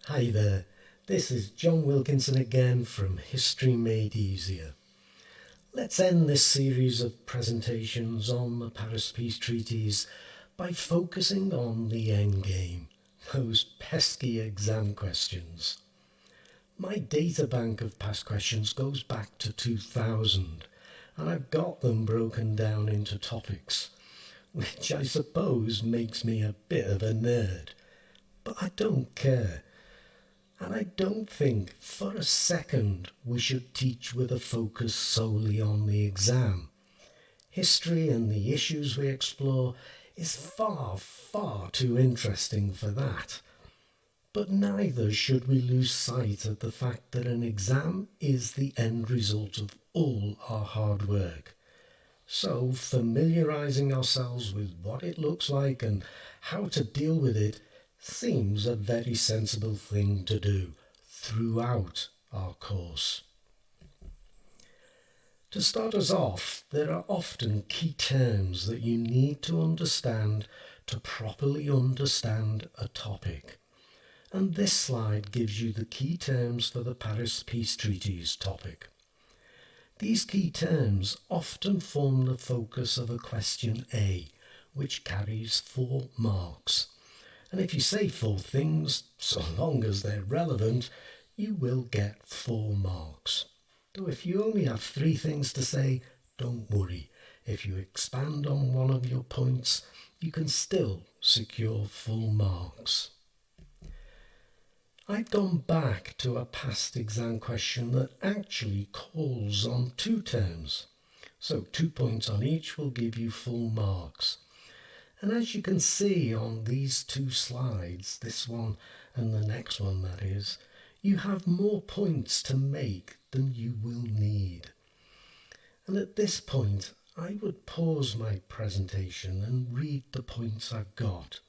Hi there, this is John Wilkinson again from History Made Easier. Let's end this series of presentations on the Paris Peace Treaties by focusing on the endgame, those pesky exam questions. My databank of past questions goes back to 2000, and I've got them broken down into topics, which I suppose makes me a bit of a nerd. But I don't care. And I don't think for a second we should teach with a focus solely on the exam. History and the issues we explore is far, far too interesting for that. But neither should we lose sight of the fact that an exam is the end result of all our hard work. So familiarising ourselves with what it looks like and how to deal with it seems a very sensible thing to do throughout our course. To start us off, there are often key terms that you need to understand to properly understand a topic. And this slide gives you the key terms for the Paris Peace Treaties topic. These key terms often form the focus of a question A, which carries 4 marks. And if you say 4 things, so long as they're relevant, you will get 4 marks. Though if you only have 3 things to say, don't worry. If you expand on one of your points, you can still secure full marks. I've gone back to a past exam question that actually calls on 2 terms. So 2 points on each will give you full marks. And as you can see on these 2 slides, this one and the next one that is, you have more points to make than you will need. And at this point, I would pause my presentation and read the points I've got.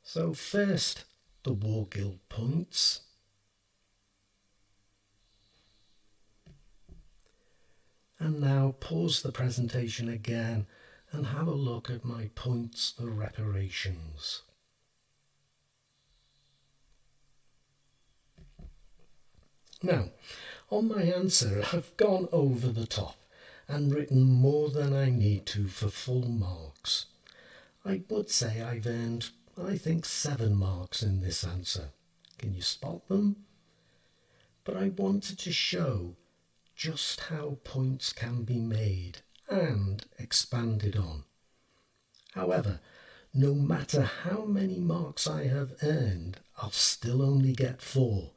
So first, the War Guild points. And now pause the presentation again and have a look at my points for reparations. Now, on my answer, I've gone over the top and written more than I need to for full marks. I would say I've earned, I think, 7 marks in this answer. Can you spot them? But I wanted to show just how points can be made and expanded on. However, no matter how many marks I have earned, I'll still only get 4.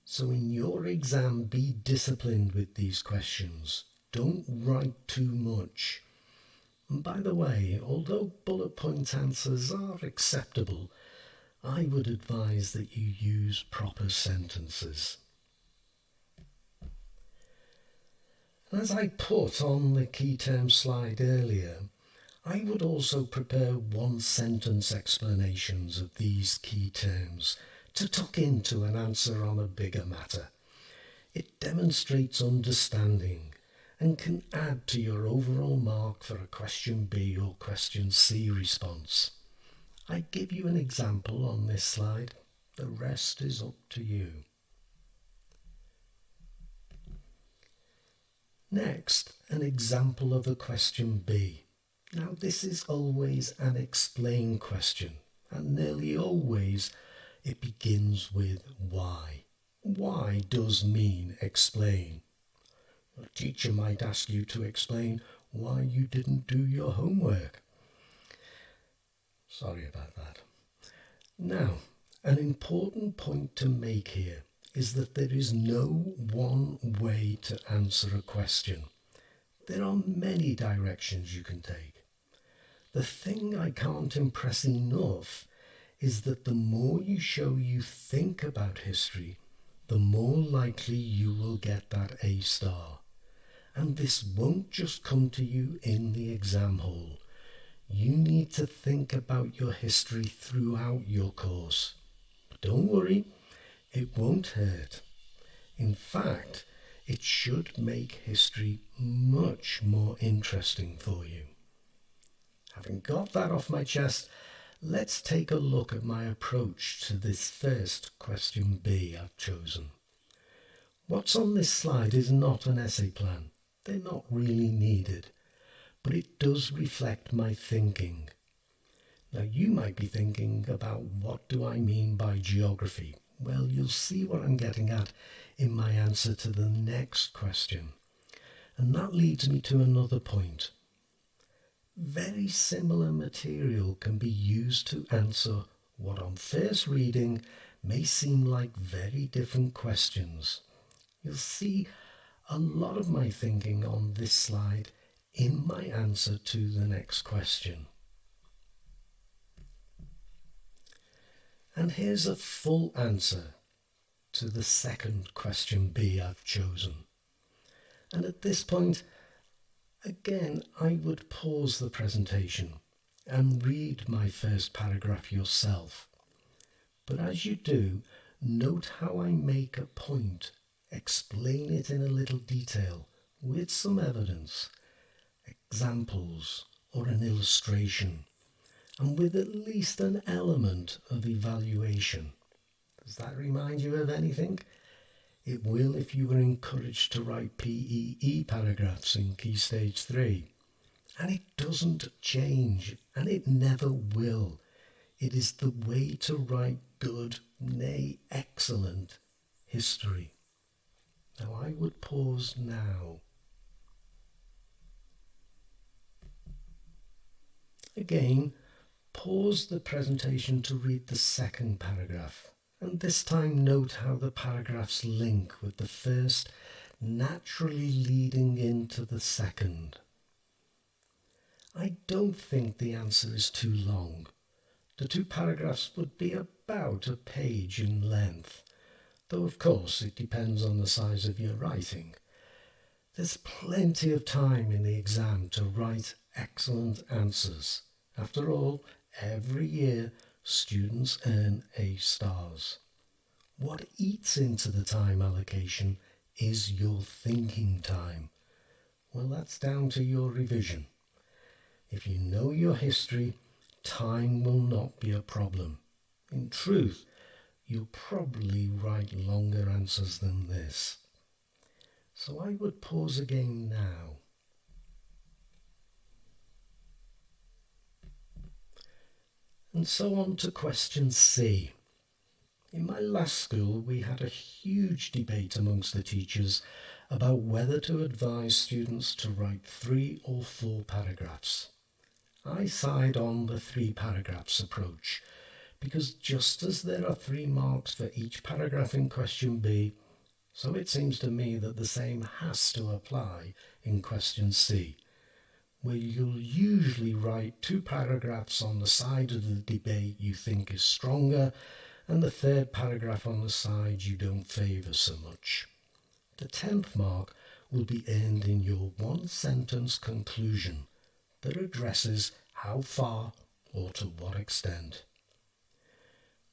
So in your exam, be disciplined with these questions. Don't write too much. And by the way, although bullet point answers are acceptable, I would advise that you use proper sentences. As I put on the key term slide earlier, I would also prepare 1-sentence explanations of these key terms to tuck into an answer on a bigger matter. It demonstrates understanding and can add to your overall mark for a question B or question C response. I give you an example on this slide. The rest is up to you. Next, an example of a question B. Now this is always an explain question, and nearly always it begins with why. Why does mean explain. A teacher might ask you to explain why you didn't do your homework. Sorry about that. Now, an important point to make here is that there is no one way to answer a question. There are many directions you can take. The thing I can't impress enough is that the more you show you think about history, the more likely you will get that A star. And this won't just come to you in the exam hall. You need to think about your history throughout your course. But don't worry, it won't hurt. In fact, it should make history much more interesting for you. Having got that off my chest, Let's take a look at my approach to this first question B I've chosen. What's on this slide is not an essay plan. They're not really needed, but it does reflect my thinking. Now you might be thinking about what do I mean by geography? Well, you'll see what I'm getting at in my answer to the next question. And that leads me to another point. Very similar material can be used to answer what on first reading may seem like very different questions. You'll see a lot of my thinking on this slide in my answer to the next question. And here's a full answer to the second question B I've chosen. And at this point, again, I would pause the presentation and read my first paragraph yourself. But as you do, note how I make a point, explain it in a little detail with some evidence, examples or an illustration, and with at least an element of evaluation. Does that remind you of anything? It will if you were encouraged to write PEE paragraphs in Key Stage 3. And it doesn't change, and it never will. It is the way to write good, nay, excellent history. Now I would pause now. Again, pause the presentation to read the second paragraph. And this time note how the paragraphs link with the first, naturally leading into the second. I don't think the answer is too long. The two paragraphs would be about a page in length, though of course it depends on the size of your writing. There's plenty of time in the exam to write excellent answers. After all, every year students earn A stars. What eats into the time allocation is your thinking time. Well, that's down to your revision. If you know your history, time will not be a problem. In truth, you'll probably write longer answers than this. So I would pause again now. And so on to question C. In my last school, we had a huge debate amongst the teachers about whether to advise students to write 3 or 4 paragraphs. I side on the 3 paragraphs approach, because just as there are 3 marks for each paragraph in question B, so it seems to me that the same has to apply in question C, where you'll usually write 2 paragraphs on the side of the debate you think is stronger, and the 3rd paragraph on the side you don't favour so much. The 10th mark will be earned in your 1-sentence conclusion that addresses how far or to what extent.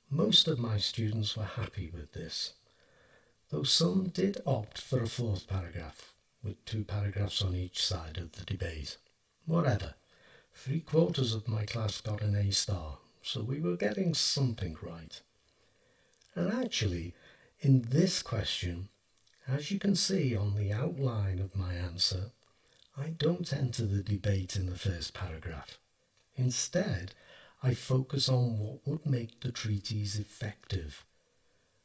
Most of my students were happy with this, though some did opt for a 4th paragraph, with 2 paragraphs on each side of the debate. Whatever, 3/4 of my class got an A star, so we were getting something right. And actually, in this question, as you can see on the outline of my answer, I don't enter the debate in the 1st paragraph. Instead, I focus on what would make the treaties effective.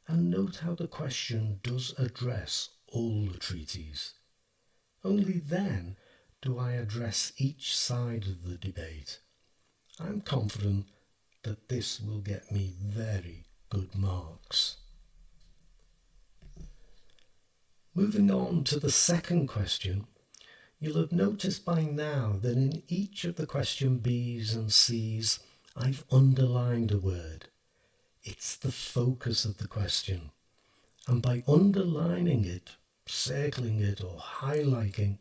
And note how the question does address all the treaties. Only then do I address each side of the debate. I'm confident that this will get me very good marks. Moving on to the second question, you'll have noticed by now that in each of the question B's and C's, I've underlined a word. It's the focus of the question. And by underlining it, circling it or highlighting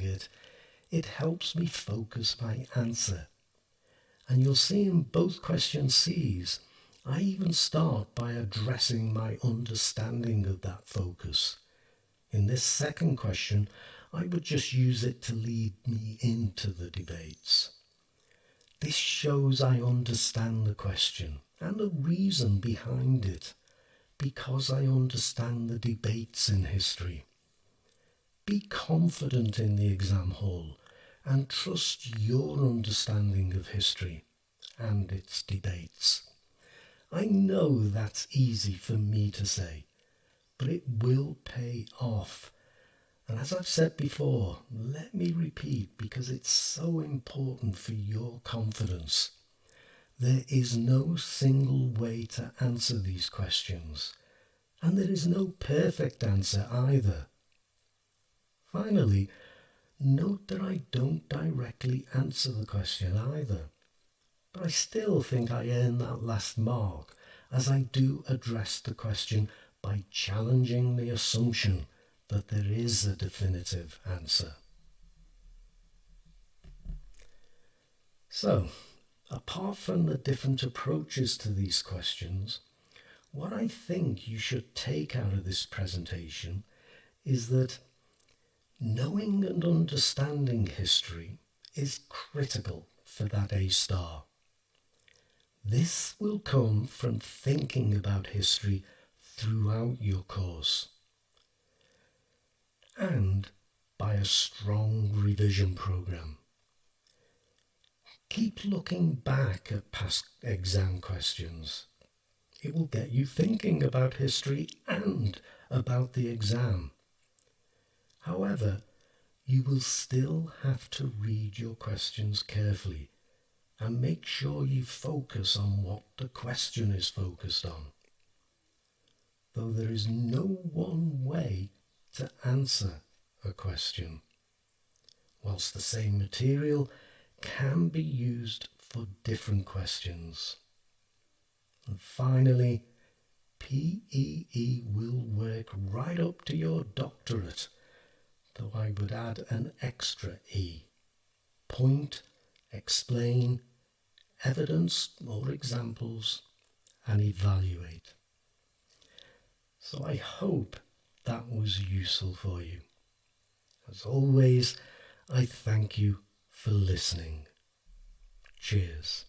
it, it helps me focus my answer. And you'll see in both question C's, I even start by addressing my understanding of that focus. In this second question, I would just use it to lead me into the debates. This shows I understand the question and the reason behind it, because I understand the debates in history. Be confident in the exam hall and trust your understanding of history and its debates. I know that's easy for me to say, but it will pay off. And as I've said before, let me repeat because it's so important for your confidence. There is no single way to answer these questions, and there is no perfect answer either. Finally, note that I don't directly answer the question either, but I still think I earn that last mark as I do address the question by challenging the assumption that there is a definitive answer. So, apart from the different approaches to these questions, what I think you should take out of this presentation is that knowing and understanding history is critical for that A star. This will come from thinking about history throughout your course and by a strong revision program. Keep looking back at past exam questions. It will get you thinking about history and about the exam. However, you will still have to read your questions carefully and make sure you focus on what the question is focused on. Though there is no one way to answer a question, whilst the same material can be used for different questions. And finally, PEE will work right up to your doctorate, though I would add an extra E. Point, explain, evidence or examples, and evaluate. So I hope that was useful for you. As always, I thank you for listening. Cheers.